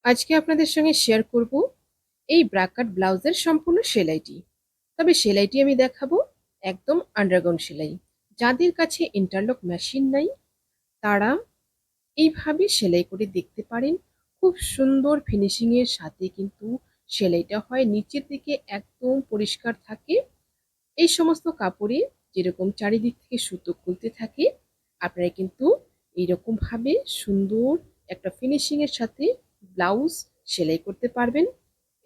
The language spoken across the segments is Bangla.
আজকে আপনাদের সঙ্গে শেয়ার করব এই ব্রাকাট ব্লাউজের সম্পূর্ণ সেলাইটি। তবে সেলাইটি আমি দেখাবো একদম আন্ডারগ্রাউন্ড সেলাই। যাদের কাছে ইন্টারলক মেশিন নাই তারা এইভাবে সেলাই করে দেখতে পারেন। খুব সুন্দর ফিনিশিং এর সাথে কিন্তু সেলাইটা হয়, নিচের দিকে একদম পরিষ্কার থাকে। এই সমস্ত কাপড়ে যেরকম চারিদিক থেকে সুতো খুলতে থাকে, আপনারা কিন্তু এইরকম ভাবে সুন্দর একটা ফিনিশিং এর সাথে ব্লাউজ সেলাই করতে পারবেন।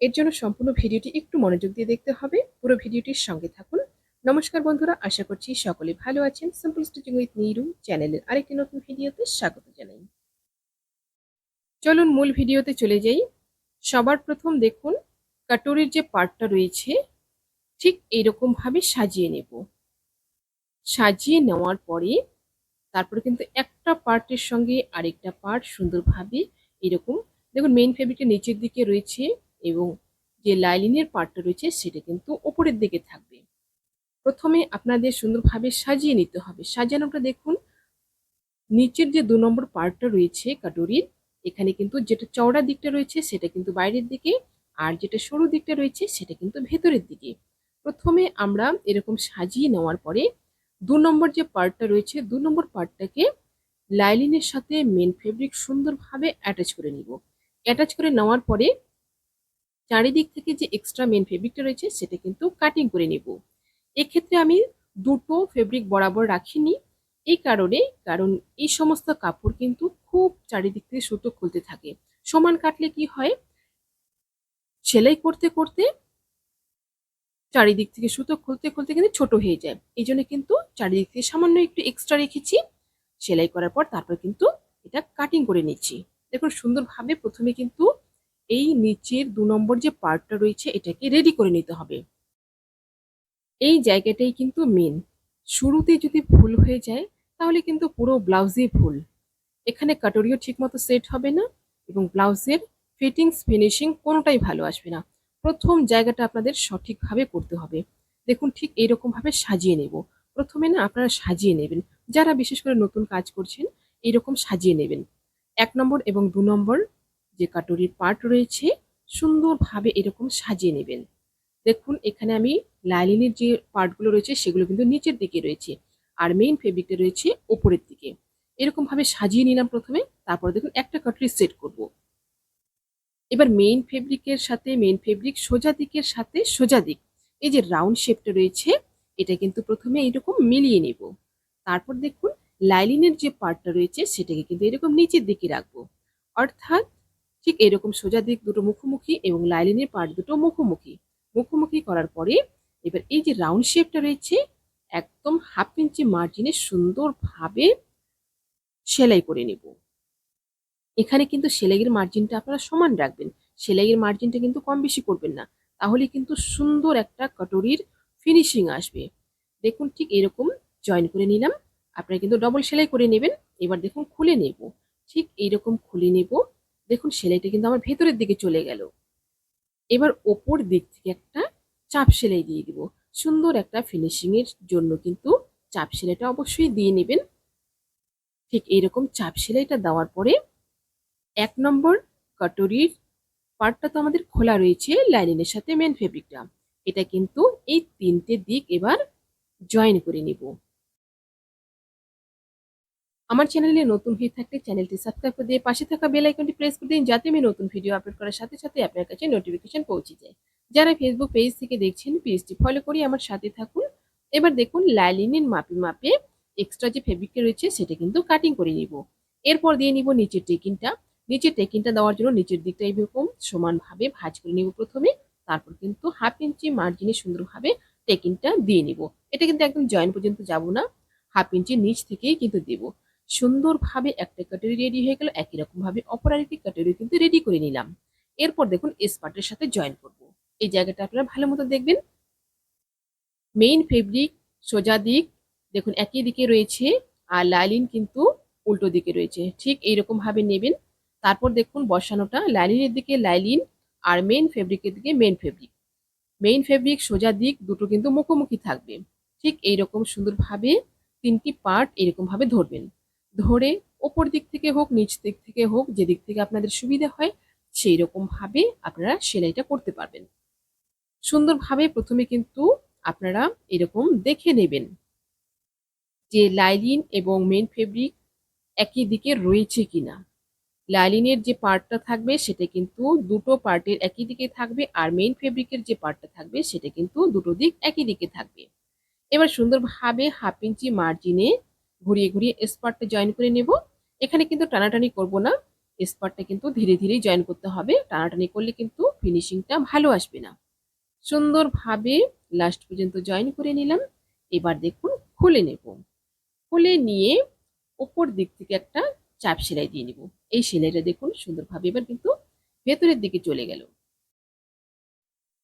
এর জন্য সম্পূর্ণ ভিডিওটি একটু মনোযোগ দিয়ে দেখতে হবে। পুরো ভিডিওটির সঙ্গে থাকুন। নমস্কার বন্ধুরা, আশা করছি সকলে ভালো আছেন। সিম্পল স্টিচিং উইথ নিরু চ্যানেলের আরেকটি নতুন ভিডিওতে স্বাগত জানাই। চলুন মূল ভিডিওতে চলে যাই। সবার প্রথম দেখুন, কাটুরির যে পার্টটা রয়েছে ঠিক এইরকম ভাবে সাজিয়ে নেব। সাজিয়ে নেওয়ার পরে তারপরে কিন্তু একটা পার্টের সঙ্গে আরেকটা পার্ট সুন্দরভাবে এরকম দেখুন, মেইন ফেব্রিকটা নিচের দিকে রয়েছে এবং যে লাইলিনের পার্টটা রয়েছে সেটা কিন্তু ওপরের দিকে থাকবে। প্রথমে আপনাদের সুন্দরভাবে সাজিয়ে নিতে হবে। সাজানোটা দেখুন, নিচের যে ২ নম্বর পার্টটা রয়েছে কাটুরির, এখানে কিন্তু যেটা চওড়া দিকটা রয়েছে সেটা কিন্তু বাইরের দিকে, আর যেটা সরু দিকটা রয়েছে সেটা কিন্তু ভেতরের দিকে। প্রথমে আমরা এরকম সাজিয়ে নেওয়ার পরে ২ নম্বর যে পার্টটা রয়েছে ২ নম্বর পার্টটাকে লাইলিনের সাথে মেন ফেব্রিক সুন্দরভাবে অ্যাটাচ করে নিব। অ্যাটাচ করে নেওয়ার পরে চারিদিক থেকে যে এক্সট্রা মেন ফেব্রিকটা রয়েছে সেটা কিন্তু কাটিং করে নিব। এক্ষেত্রে আমি দুটো ফেব্রিক বরাবর রাখিনি, এই কারণে কারণ এই সমস্ত কাপড় কিন্তু খুব চারিদিক থেকে সুতো খুলতে থাকে। সমান কাটলে কি হয়, সেলাই করতে করতে চারিদিক থেকে সুতো খুলতে খুলতে কিন্তু ছোট হয়ে যায়। এই জন্য কিন্তু চারিদিক থেকে সামান্য একটু এক্সট্রা রেখেছি। সেলাই করার পর তারপর কিন্তু এটা কাটিং করে নিচ্ছি। দেখুন সুন্দরভাবে প্রথমে কিন্তু এই নিচের ২ নম্বর যে পার্টটা রয়েছে এটাকে রেডি করে নিতে হবে। এই জায়গাটাই কিন্তু মেন। শুরুতে যদি ভুল হয়ে যায় তাহলে কিন্তু পুরো ব্লাউজই ভুল। এখানে কাটরিও ঠিকমতো সেট হবে না এবং ব্লাউজের ফিটিংস ফিনিশিং কোনোটাই ভালো আসবে না। প্রথম জায়গাটা আপনাদের সঠিকভাবে করতে হবে। দেখুন ঠিক এইরকমভাবে সাজিয়ে নেব। প্রথমে না আপনারা সাজিয়ে নেবেন। যারা বিশেষ করে নতুন কাজ করছেন এইরকম সাজিয়ে নেবেন। ১ নম্বর এবং ২ নম্বর যে কাটরির পার্ট রয়েছে সুন্দরভাবে এরকম সাজিয়ে নেবেন। দেখুন এখানে আমি লাইলিনের যে পার্টগুলো রয়েছে সেগুলো কিন্তু নিচের দিকে রয়েছে আর মেইন ফেব্রিকটা রয়েছে ওপরের দিকে। এরকম ভাবে সাজিয়ে নিলাম প্রথমে, তারপর দেখুন একটা কাটরি সেট করব। এবার মেইন ফেব্রিকের সাথে মেইন ফেব্রিক সোজা দিকের সাথে সোজা দিক, এই যে রাউন্ড শেপটা রয়েছে এটা কিন্তু প্রথমে এরকম মিলিয়ে নেব। তারপর দেখুন লাইলিনের যে পার্টটা রয়েছে সেটাকে কিন্তু এরকম নিচের দিকে রাখবো। অর্থাৎ ঠিক এরকম সোজা দিক দুটো মুখোমুখি এবং লাইলিনের পার্ট দুটো মুখোমুখি। মুখোমুখি করার পরে এবার এই যে রাউন্ড শেপটা রয়েছে একদম 1/2 ইঞ্চি মার্জিনে সুন্দরভাবে সেলাই করে নেব। এখানে কিন্তু সেলাইয়ের মার্জিনটা আপনারা সমান রাখবেন। সেলাইয়ের মার্জিনটা কিন্তু কম বেশি করবেন না। তাহলে কিন্তু সুন্দর একটা কাটরির ফিনিশিং আসবে। দেখুন ঠিক এরকম জয়েন করে নিলাম। আপনারা কিন্তু ডবল সেলাই করে নেবেন। এবার দেখুন খুলে নেব। ঠিক এইরকম খুলে নেব। দেখুন সেলাইটা কিন্তু আমার ভেতরের দিকে চলে গেল। এবার ওপর দিক থেকে একটা চাপ সেলাই দিয়ে দিব। সুন্দর একটা ফিনিশিং এর জন্য কিন্তু চাপ সেলাইটা অবশ্যই দিয়ে নেবেন। ঠিক এইরকম চাপ সেলাইটা দেওয়ার পরে ১ নম্বর কাটরির পার্টটা তো আমাদের খোলা রয়েছে লাইনিংয়ের সাথে মেন ফেব্রিকটা। এটা কিন্তু এই ৩টে দিক এবার জয়েন করে নিব। আমার চ্যানেলে নতুন হয়ে থাকলে চ্যানেলটি সাবস্ক্রাইব করে দিয়ে পাশে থাকা বেল আইকনটি প্রেস করে দিন, যাতে আমি নতুন ভিডিও আপলোড করার সাথে সাথে আপনার কাছে নোটিফিকেশন পৌঁছে যায়। যারা ফেসবুক পেজ থেকে দেখছেন পেজটি ফলো করে আমার সাথে থাকুন। এবার দেখুন লাইনিংয়ের মাপে মাপে এক্সট্রা যে ফেব্রিকটা রয়েছে সেটা কিন্তু কাটিং করে নিব। এরপর দিয়ে নিব নিচের টেকিংটা। নিচের টেকিংটা দেওয়ার জন্য নিচের দিকটা এরকম সমানভাবে ভাঁজ করে নিব প্রথমে। তারপর কিন্তু 1/2 ইঞ্চি মার্জিনে সুন্দরভাবে টেকিংটা দিয়ে নিব। এটা কিন্তু একদম জয়েন পর্যন্ত যাব না, 1/2 ইঞ্চি নিচ থেকেই কিন্তু দেব। সুন্দরভাবে একটা কাটরি রেডি হয়ে গেল। একই রকম ভাবে অপর আরেকটি কাটরি কিন্তু রেডি করে নিলাম। এরপর দেখুন এস পার্টের সাথে জয়েন করব। এই জায়গাটা আপনারা ভালো মতো দেখবেন। মেইন ফেব্রিক সোজা দিক দেখুন একই দিকে রয়েছে আর লাইলিন কিন্তু উল্টো দিকে রয়েছে। ঠিক এইরকম ভাবে নেবেন। তারপর দেখুন বসানোটা লাইলিনের দিকে লাইলিন আর মেইন ফেব্রিকের দিকে মেইন ফেব্রিক। মেইন ফেব্রিক সোজা দিক দুটো কিন্তু মুখোমুখি থাকবে। ঠিক এইরকম সুন্দরভাবে ৩টি পার্ট এরকম ভাবে ধরবেন। ধরে ওপর দিক থেকে হোক নিচ দিক থেকে হোক যেদিক থেকে আপনাদের সুবিধা হয় সেই রকম ভাবে আপনারা সেলাইটা করতে পারবেন। সুন্দরভাবে প্রথমে কিন্তু আপনারা এরকম দেখে নেবেন যে লাইলিন এবং মেইন ফেব্রিক একই দিকে রয়েছে কিনা। লাইলিনের যে পার্টটা থাকবে সেটা কিন্তু দুটো পার্টের একই দিকে থাকবে, আর মেইন ফেব্রিকের যে পার্টটা থাকবে সেটা কিন্তু দুটো দিক একই দিকে থাকবে। এবার সুন্দরভাবে 1/2 ইঞ্চি মার্জিনে ঘুরিয়ে ঘুরিয়ে স্পার্টটা জয়েন করে নেব। এখানে কিন্তু টানাটানি করব না, স্পার্টটা কিন্তু ধীরে ধীরে জয়েন করতে হবে, টানাটানি করলে কিন্তু ফিনিশিংটা ভালো আসবে না। সুন্দরভাবে লাস্ট পর্যন্ত জয়েন করে নিলাম। এবার দেখুন খুলে নেব। খুলে নিয়ে উপর দিক থেকে একটা চাপ সেলাই দিয়ে নিব। এই সেলাইটা দেখুন সুন্দরভাবে এবার কিন্তু ভেতরের দিকে চলে গেল।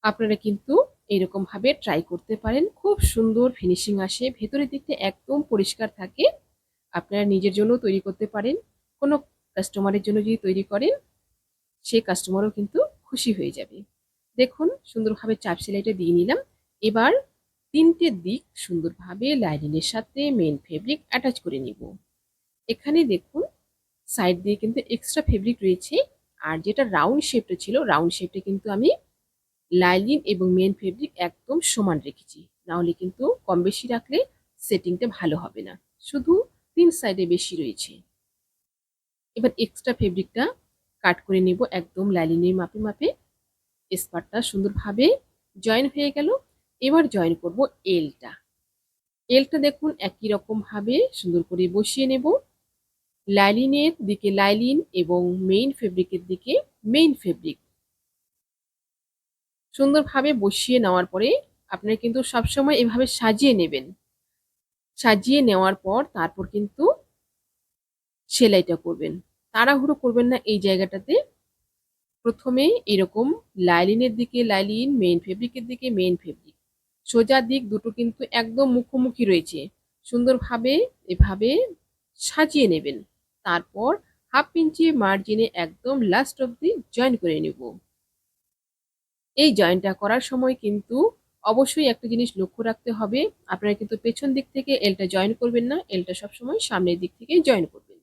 আপনারা কিন্তু এরকম ভাবে ট্রাই করতে পারেন, খুব সুন্দর ফিনিশিং আসে, ভেতরের দিকটা একদম পরিষ্কার থাকে। আপনারা নিজের জন্য তৈরি করতে পারেন, কোনো কাস্টমারের জন্য যদি তৈরি করেন সেই কাস্টমারও কিন্তু খুশি হয়ে যাবে। দেখুন সুন্দরভাবে চাপ সেলাইটা দিয়ে নিলাম। এবার তিনটে দিক সুন্দরভাবে লাইনিংয়ের সাথে মেইন ফেব্রিক অ্যাটাচ করে নিব। এখানে দেখুন সাইড দিয়ে কিন্তু এক্সট্রা ফেব্রিক রয়েছে, আর যেটা রাউন্ড শেপটা ছিল রাউন্ড শেপটা কিন্তু আমি লাইনিং এবং মেইন ফেব্রিক একদম সমান রেখেছি, নাহলে কিন্তু কম বেশি রাখলে সেটিংটা ভালো হবে না। শুধু তিন সাইডে বেশি রয়েছে। এবার এক্সট্রা ফেব্রিকটা কাট করে নেব একদম লাইনিংয়ের মাপে মাপে। স্পার্টটা সুন্দরভাবে জয়েন হয়ে গেল। এবার জয়েন করব এলটা। এলটা দেখুন একই রকম ভাবে সুন্দর করে বসিয়ে নেব। লাইলিনের দিকে লাইলিন এবং মেইন ফেব্রিকের দিকে মেইন ফেব্রিক সুন্দরভাবে বসিয়ে নেওয়ার পরে আপনারা কিন্তু সবসময় এভাবে সাজিয়ে নেবেন। সাজিয়ে নেওয়ার পর তারপর কিন্তু সেলাইটা করবেন। তাড়াহুড়ো করবেন না এই জায়গাটাতে। প্রথমে এরকম লাইলিনের দিকে লাইলিন, মেইন ফেব্রিকের দিকে মেইন ফেব্রিক, সোজা দিক দুটো কিন্তু একদম মুখোমুখি রয়েছে। সুন্দরভাবে এভাবে সাজিয়ে নেবেন। তারপর 1/2 ইঞ্চি মার্জিনে একদম লাস্ট অব্দি জয়েন করে নেব। এই জয়েনটা করার সময় কিন্তু অবশ্যই একটা জিনিস লক্ষ্য রাখতে হবে, আপনারা কিন্তু পেছন দিক থেকে এলটা জয়েন করবেন না, এলটা সবসময় সামনের দিক থেকে জয়েন করবেন।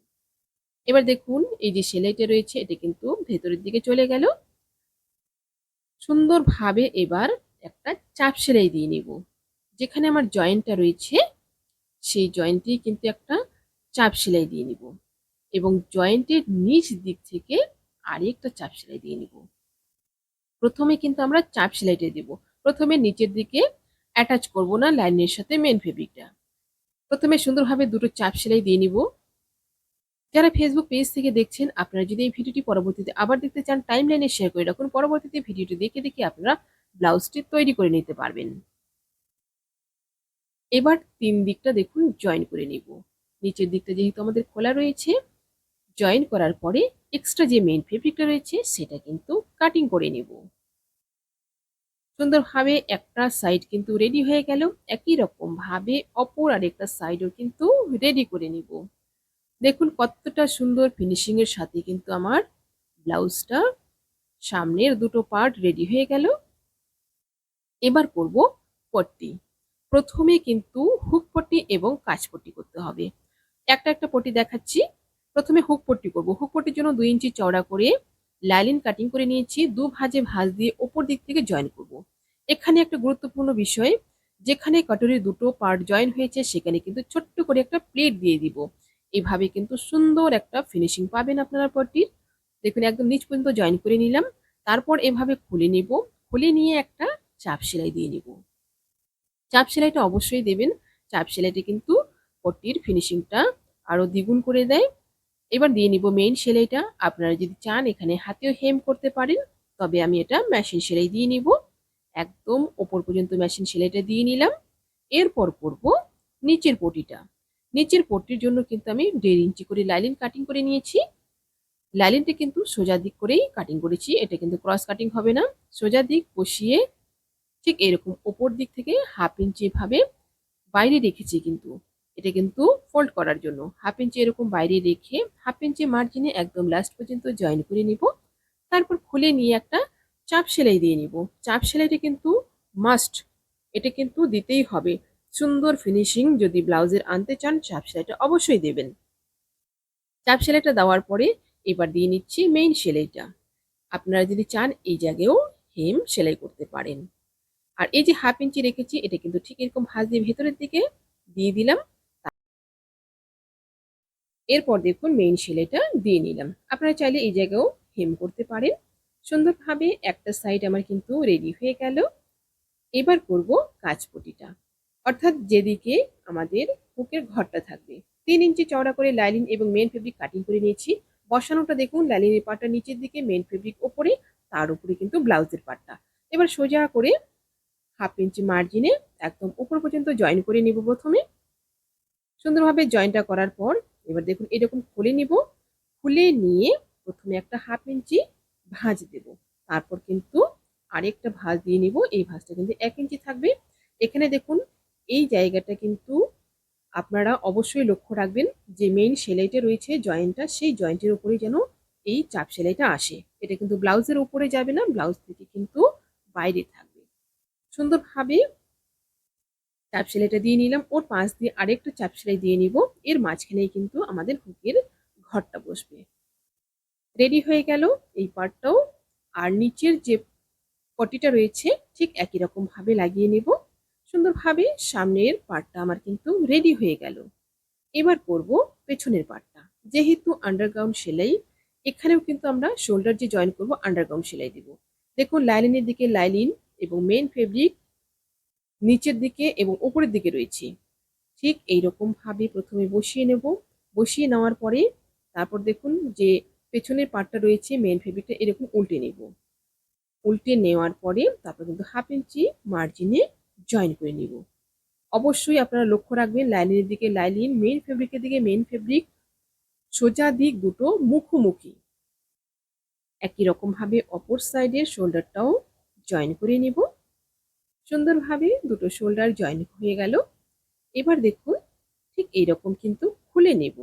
এবার দেখুন এই যে সেলাইটা রয়েছে এটা কিন্তু ভেতরের দিকে চলে গেল। সুন্দরভাবে এবার একটা চাপ সেলাই দিয়ে নিব। যেখানে আমার জয়েন্টটা রয়েছে সেই জয়েন্টে কিন্তু একটা চাপ সেলাই দিয়ে নিব, এবং জয়েন্টের নিচ দিক থেকে আরেকটা চাপ সেলাই দিয়ে নিব। প্রথমে কিন্তু আমরা চাপ সেলাইটা দেব, প্রথমে নিচের দিকে অ্যাটাচ করব না লাইনের সাথে মেন ফেব্রিকটা। প্রথমে সুন্দরভাবে দুটো চাপ সেলাই দিয়ে নিব। যারা ফেসবুক পেজ থেকে দেখছেন আপনারা যদি এই ভিডিওটি পরবর্তীতে আবার দেখতে চান টাইমলাইনে শেয়ার করে রাখুন, পরবর্তীতে ভিডিওটি দেখে দেখে আপনারা ব্লাউজটি তৈরি করে নিতে পারবেন। এবার তিন দিকটা দেখুন জয়েন করে নিব। নিচের দিকটা যেহেতু আমাদের খোলা রয়েছে, জয়েন করার পরে এক্সট্রা যে মেইন ফেব্রিকটা রয়েছে সেটা কিন্তু কাটিং করে নেব। সুন্দরভাবে একটা সাইড কিন্তু রেডি হয়ে গেল, একই রকম ভাবে অপর আরেকটা সাইডও কিন্তু রেডি করে নিব। দেখুন কতটা সুন্দর ফিনিশিং এর সাথে কিন্তু আমার ব্লাউজটা সামনের দুটো পার্ট রেডি হয়ে গেল। এবার করব পট্টি। প্রথমে কিন্তু হুক পট্টি এবং কাঁচ পট্টি করতে হবে। একটা একটা পট্টি দেখাচ্ছি। প্রথমে হুক পট্টি করব। হুক পট্টির জন্য 2 ইঞ্চি চওড়া করে লাইলিন কাটিং করে নিয়েছি, দু ভাঁজে ভাঁজ দিয়ে ওপর দিক থেকে জয়েন করব। এখানে একটা গুরুত্বপূর্ণ বিষয়, যেখানে কাটুরির দুটো পার্ট জয়েন হয়েছে সেখানে কিন্তু ছোট্ট করে একটা প্লেট দিয়ে দিব। এভাবে কিন্তু সুন্দর একটা ফিনিশিং পাবেন আপনারা পট্টির। দেখুন একদম নিচ পর্যন্ত জয়েন করে নিলাম। তারপর এভাবে খুলে নিব, খুলে নিয়ে একটা চাপ সেলাই দিয়ে নিব। চাপ সেলাইটা অবশ্যই দেবেন, চাপ সেলাইটা কিন্তু পট্টির ফিনিশিংটা আরো দ্বিগুণ করে দেয়। এবার দিয়ে নিব মেইন সেলাইটা। আপনারা যদি চান এখানে হাতেও হেম করতে পারেন, তবে আমি এটা মেশিন সেলাই দিয়ে নিব। একদম ওপর পর্যন্ত মেশিন সেলাইটা দিয়ে নিলাম। এরপর করব নিচের পটিটা। নিচের পট্টির জন্য কিন্তু আমি 1.5 ইঞ্চি করে লাইলিন কাটিং করে নিয়েছি। লাইলিনটা কিন্তু সোজা দিক করেই কাটিং করেছি, এটা কিন্তু ক্রস কাটিং হবে না। সোজা দিক বসিয়ে ঠিক এরকম ওপর দিক থেকে 1/2 ইঞ্চি ভাবে বাইরে রেখেছি, কিন্তু এটা কিন্তু ফোল্ড করার জন্য 1/2 ইঞ্চি এরকম বাইরে রেখে 1/2 ইঞ্চি মার্জিনে একদম লাস্ট পর্যন্ত জয়েন করে নিব। তারপর খুলে নিয়ে একটা চাপ সেলাই দিয়ে নিব। চাপ সেলাইটা কিন্তু মাস্ট, এটা কিন্তু দিতেই হবে। সুন্দর ফিনিশিং যদি ব্লাউজের আনতে চান চাপ সেলাইটা অবশ্যই দেবেন। চাপ সেলাইটা দেওয়ার পরে এবার দিয়ে নিচ্ছি মেইন সেলাইটা। আপনারা যদি চান এই জায়গায়ও হেম সেলাই করতে পারেন। আর এই যে 1/2 ইঞ্চি রেখেছি এটা কিন্তু ঠিক এরকম ভাঁজ দিয়ে ভেতরের দিকে দিয়ে দিলাম। এরপর দেখুন মেইন সেলাইটা দিয়ে নিলাম। আপনারা চাইলে এই জায়গায়ও হেম করতে পারেন। সুন্দরভাবে একটা সাইড আমার কিন্তু রেডি হয়ে গেল। এবার করব কাঁচপটিটা, অর্থাৎ যেদিকে আমাদের হুকের ঘরটা থাকবে। 3 ইঞ্চি চওড়া করে লাইনিং এবং মেইন ফেব্রিক কাটিং করে নিয়েছি। বসানোটা দেখুন লাইনিংয়ের পাটটা নিচের দিকে, মেইন ফেব্রিক ওপরে, তার উপরে কিন্তু ব্লাউজের পাটটা। এবার সোজা করে 1/2 ইঞ্চি মার্জিনে একদম উপর পর্যন্ত জয়েন করে নিব প্রথমে। সুন্দরভাবে জয়েনটা করার পর এবার দেখুন এরকম খুলে নিব। খুলে নিয়ে প্রথমে একটা 1/2 ইঞ্চি ভাঁজ দেব। তারপর কিন্তু আরেকটা ভাঁজ দিয়ে নিব। এই ভাঁজটা কিন্তু 1 ইঞ্চি থাকবে। এখানে দেখুন এই জায়গাটা কিন্তু আপনারা অবশ্যই লক্ষ্য রাখবেন যে মেইন সেলাইটা রয়েছে জয়েন্টটা, সেই জয়েন্টের উপরে যেন এই চাপ সেলাইটা আসে। এটা কিন্তু ব্লাউজের উপরে যাবে না, ব্লাউজ থেকে কিন্তু বাইরে থাকবে। সুন্দরভাবে চাপ সেলাইটা দিয়ে নিলাম। ওর পাশ দিয়ে আরেকটা চাপ সেলাই দিয়ে নিব। এর মাঝখানেই কিন্তু আমাদের হুকের ঘরটা বসবে। রেডি হয়ে গেল এই পার্টটাও। আর নিচের যে পটিটা রয়েছে ঠিক একই রকম ভাবে লাগিয়ে নেব। সুন্দরভাবে সামনের পার্টটা আমার কিন্তু রেডি হয়ে গেল। এবার করব পেছনের পার্টটা। যেহেতু আন্ডারগ্রাউন্ড সেলাই, এখানেও কিন্তু আমরা শোল্ডার যে জয়েন করব আন্ডারগ্রাউন্ড সেলাই দিব। দেখুন লাইলিনের দিকে লাইলিন এবং মেইন ফেব্রিক নিচের দিকে এবং উপরের দিকে রয়েছে। ঠিক এইরকম ভাবে প্রথমে বসিয়ে নেব। বসিয়ে নেওয়ার পরে তারপর দেখুন যে পেছনের পার্টটা রয়েছে মেইন ফেব্রিকটা এরকম উল্টে নেব। উল্টে নেওয়ার পরে তারপর কিন্তু 1/2 ইঞ্চি মার্জিনে জয়েন করে নিব। অবশ্যই আপনারা লক্ষ্য রাখবেন লাইলিনের দিকে লাইলিন, মেইন ফেব্রিকের দিকে মেইন ফেব্রিক, সোজা দিক দুটো মুখোমুখি। একই রকম ভাবে অপর সাইডের শোল্ডারটাও জয়েন করে নেব। সুন্দরভাবে দুটো শোল্ডার জয়েন হয়ে গেল। এবার দেখুন ঠিক এইরকম কিন্তু খুলে নেব।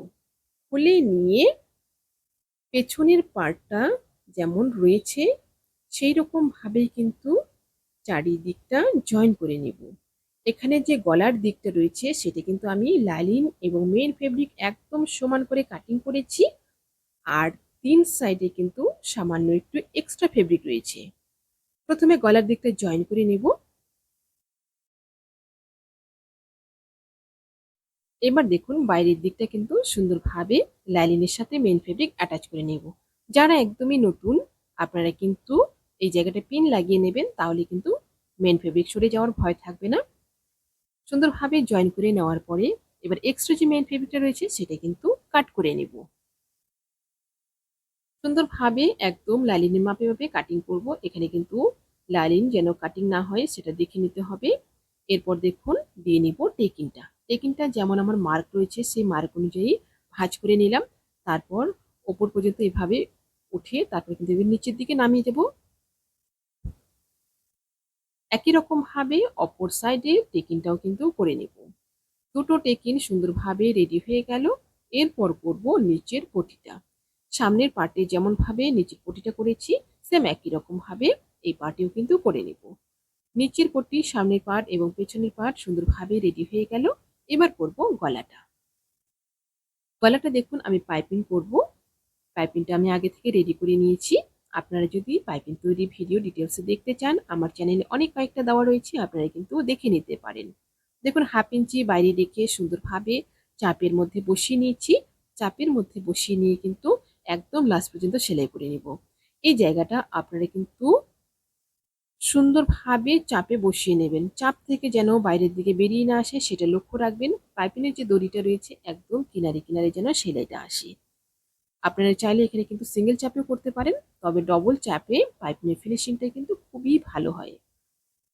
খুলে নিয়ে পেছনের পার্টটা যেমন রয়েছে সেই রকম ভাবেই কিন্তু চারিদিকটা জয়েন করে নেব। এখানে যে গলার দিকটা রয়েছে সেটা কিন্তু আমি লাইনিং এবং মেইন ফেব্রিক একদম সমান করে কাটিং করেছি। আর 3 সাইডে কিন্তু সামান্য একটু এক্সট্রা ফেব্রিক রয়েছে। প্রথমে গলার দিকটা জয়েন করে নেব। এবার দেখুন বাইরের দিকটা কিন্তু সুন্দরভাবে লাইনিংয়ের সাথে মেইন ফেব্রিক অ্যাটাচ করে নেব। যারা একদমই নতুন আপনারা কিন্তু এই জায়গাটা পিন লাগিয়ে নেবেন, তাহলে কিন্তু মেইন ফেব্রিক সরে যাওয়ার ভয় থাকবে না। সুন্দরভাবে জয়েন করে নেওয়ার পরে এবার এক্সট্রা যে মেইন ফেব্রিকটা রয়েছে সেটা কিন্তু কাট করে নেব। সুন্দরভাবে একদম লাইনিংয়ের মাপে মাপে কাটিং করব। এখানে কিন্তু লাইনিং যেন কাটিং না হয় সেটা দেখে নিতে হবে। এরপর দেখুন দিয়ে নিব টেকিংটা। টেকিংটা যেমন আমার মার্ক রয়েছে সেই মার্ক অনুযায়ী ভাঁজ করে নিলাম। তারপর ওপর পর্যন্ত এভাবে উঠিয়ে তারপর কিন্তু নিচের দিকে নামিয়ে দেব। একই রকম ভাবে অপর সাইডে টেকিংটাও কিন্তু করে নেব। দুটো টেকিং সুন্দরভাবে রেডি হয়ে গেল। এরপর করব নিচের পটিটা। সামনের পার্টে যেমন ভাবে নিচের পটিটা করেছি সেম একই রকম ভাবে এই পার্টেও কিন্তু করে নেব। নিচের পটি, সামনের পার্ট এবং পেছনের পার্ট সুন্দরভাবে রেডি হয়ে গেল। এবার করব গলাটা। গলাটা দেখুন আমি পাইপিং করব। পাইপিংটা আমি আগে থেকে রেডি করে নিয়েছি। আপনারা যদি পাইপিং তৈরি ভিডিও ডিটেলসে দেখতে চান আমার চ্যানেলে অনেক কয়েকটা দেওয়া রয়েছে, আপনারা কিন্তু দেখে নিতে পারেন। দেখুন 1/2 ইঞ্চি বাইরে রেখে সুন্দরভাবে চাপের মধ্যে বসিয়ে নিয়েছি। চাপের মধ্যে বসিয়ে নিয়ে কিন্তু একদম লাস্ট পর্যন্ত সেলাই করে নিব। এই জায়গাটা আপনারা কিন্তু সুন্দরভাবে চাপে বসিয়ে নেবেন। চাপ থেকে যেন বাইরের দিকে বেরিয়ে না আসে সেটা লক্ষ্য রাখবেন। পাইপিংয়ের যে দড়িটা রয়েছে একদম কিনারে কিনারে যেন সেলাইটা আসে। আপনারা চাইলে এখানে কিন্তু সিঙ্গেল চাপেও করতে পারেন, তবে ডবল চাপে পাইপিংয়ের ফিনিশিংটা কিন্তু খুবই ভালো হয়।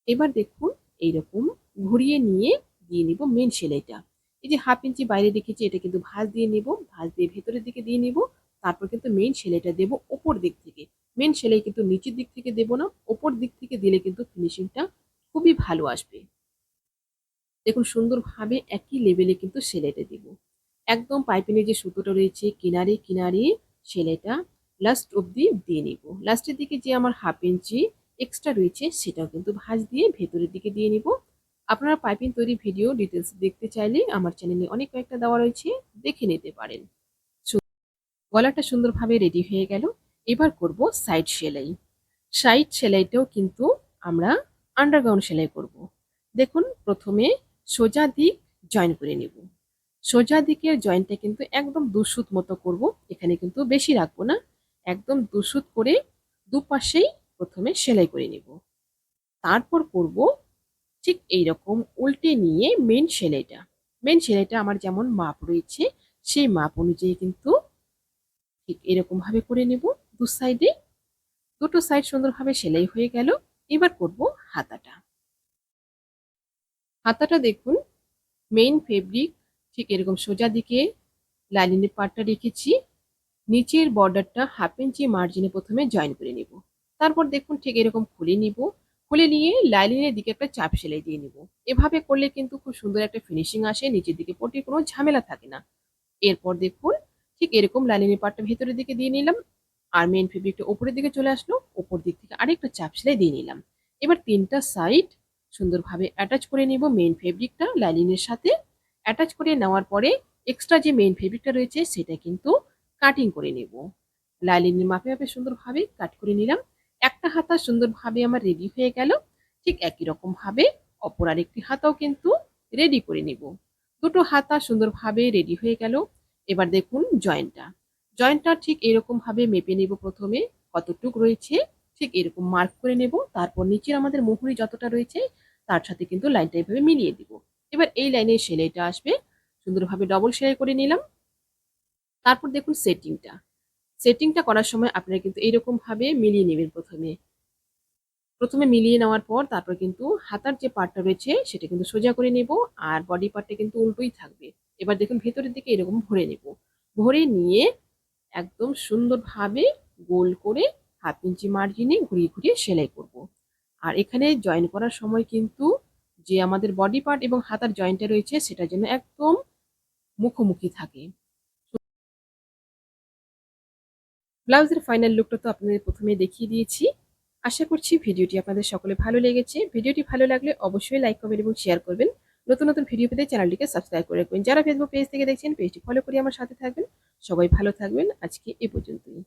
এবার দেখুন এইরকম ঘুরিয়ে নিয়ে দিয়ে নিব মেন সেলাইটা। এই যে 1/2 ইঞ্চি বাইরে রেখেছি এটা কিন্তু ভাঁজ দিয়ে নিব। ভাঁজ দিয়ে ভেতরের দিকে দিয়ে নিব। তারপর কিন্তু মেইন সেলাইটা দেব ওপর দিক থেকে। মেইন সেলাই কিন্তু নিচের দিক থেকে দেব না, ওপর দিক থেকে দিলে কিন্তু ফিনিশিংটা খুবই ভালো আসবে। দেখুন সুন্দরভাবে একই লেভেলে কিন্তু সেলাইটা দেব। একদম পাইপিংয়ের যে সুতোটা রয়েছে কিনারে কিনারে সেলাইটা লাস্ট অবধি দিয়ে নিব। লাস্টের দিকে যে আমার 1/2 ইঞ্চি এক্সট্রা রয়েছে সেটাও কিন্তু ভাঁজ দিয়ে ভেতরের দিকে দিয়ে নিব। আপনারা পাইপিং তৈরি ভিডিও ডিটেলস দেখতে চাইলে আমার চ্যানেলে অনেক কয়েকটা দেওয়া রয়েছে, দেখে নিতে পারেন। গলাটা সুন্দরভাবে রেডি হয়ে গেল। এবার করব সাইড সেলাই। সাইড সেলাইটাও কিন্তু আমরা আন্ডারগ্রাউন্ড সেলাই করব। দেখুন প্রথমে সোজা দিক জয়েন করে নেব। সোজা দিকের জয়েন্টটা কিন্তু একদম ২ সুত মতো করব। এখানে কিন্তু বেশি রাখবো না। একদম ২ সুত করে দুপাশেই প্রথমে সেলাই করে নেব। তারপর করব ঠিক এইরকম উল্টে নিয়ে মেন সেলাইটা। মেন সেলাইটা আমার যেমন মাপ রয়েছে সেই মাপ অনুযায়ী কিন্তু ঠিক এরকম ভাবে করে নেব। দু সাইডে দুটো সাইড সুন্দরভাবে সেলাই হয়ে গেল। এবার করব হাতাটা। হাতাটা দেখুন মেইন ফেব্রিক ঠিক এরকম সোজা দিকে লাইনিংয়ের পার্টটা রেখেছি। নিচের বর্ডারটা 1/2 ইঞ্চি মার্জিনে প্রথমে জয়েন করে নিব। তারপর দেখুন ঠিক এরকম খুলে নিব। খুলে নিয়ে লাইনিংয়ের দিকে একটা চাপ সেলাই দিয়ে নিব। এভাবে করলে কিন্তু খুব সুন্দর একটা ফিনিশিং আসে, নিচের দিকে পটির কোনো ঝামেলা থাকে না। এরপর দেখুন ঠিক এরকম লাইনিংয়ের পার্টটা ভেতরের দিকে দিয়ে নিলাম। আর মেইন ফেব্রিকটা উপরের দিকে চলে আসলো। উপর দিক থেকে আরেকটা চাপ সেলাই দিয়ে নিলাম। এবার ৩টা সাইড সুন্দরভাবে অ্যাটাচ করে নিব মেইন ফেব্রিকটা লাইনিংয়ের সাথে। অ্যাটাচ করে নেওয়ার পরে এক্সট্রা যে মেইন ফেব্রিকটা রয়েছে সেটা কিন্তু কাটিং করে নেব। লাইনিংয়ের মাপে মাপে সুন্দরভাবে কাট করে নিলাম। একটা হাতা সুন্দরভাবে আমার রেডি হয়ে গেল। ঠিক একই রকম ভাবে অপর আরেকটি হাতাও কিন্তু রেডি করে নিব। দুটো হাতা সুন্দরভাবে রেডি হয়ে গেল। এবার দেখুন জয়েন্টটা। জয়েন্টটা ঠিক এরকম ভাবে মেপে নেব। প্রথমে কতটুক রয়েছে ঠিক এরকম মার্ক করে নেব। তারপর নিচের আমাদের মুহুরি যতটা রয়েছে তার সাথে কিন্তু লাইনটা এভাবে মিলিয়ে দিব। এবার এই লাইনের সেলাইটা আসবে। সুন্দরভাবে ডবল সেলাই করে নিলাম। তারপর দেখুন সেটিংটা। সেটিংটা করার সময় আপনারা কিন্তু এইরকম ভাবে মিলিয়ে নেবেন প্রথমে। প্রথমে মিলিয়ে নেওয়ার পর তারপর কিন্তু হাতার যে পার্টটা রয়েছে সেটা কিন্তু সোজা করে নেব। আর বডি পার্টটা কিন্তু উল্টোই থাকবে। এবার দেখুন ভেতরের দিকে এরকম ভরে নেব। ভরে নিয়ে একদম সুন্দরভাবে গোল করে 1/2 ইঞ্চি মার্জিনে ঘুরিয়ে ঘুরিয়ে সেলাই করব। আর এখানে জয়েন করার সময় কিন্তু যে আমাদের বডি পার্ট এবং হাতার জয়েন্টটা রয়েছে সেটা যেন একদম মুখোমুখি থাকে। ব্লাউজের ফাইনাল লুকটা তো আপনাদের প্রথমে দেখিয়ে দিয়েছি। আশা করছি ভিডিওটি আপনাদের সকলে ভালো লেগেছে। ভিডিওটি ভালো লাগলে অবশ্যই লাইক করবেন এবং শেয়ার করবেন। নতুন নতুন ভিডিও পেতে চ্যানেলটিকে সাবস্ক্রাইব করে রাখবেন। যারা ফেসবুক পেজ থেকে দেখছেন পেজটি ফলো করে আমার সাথে থাকবেন। সবাই ভালো থাকবেন। আজকে এ পর্যন্তই।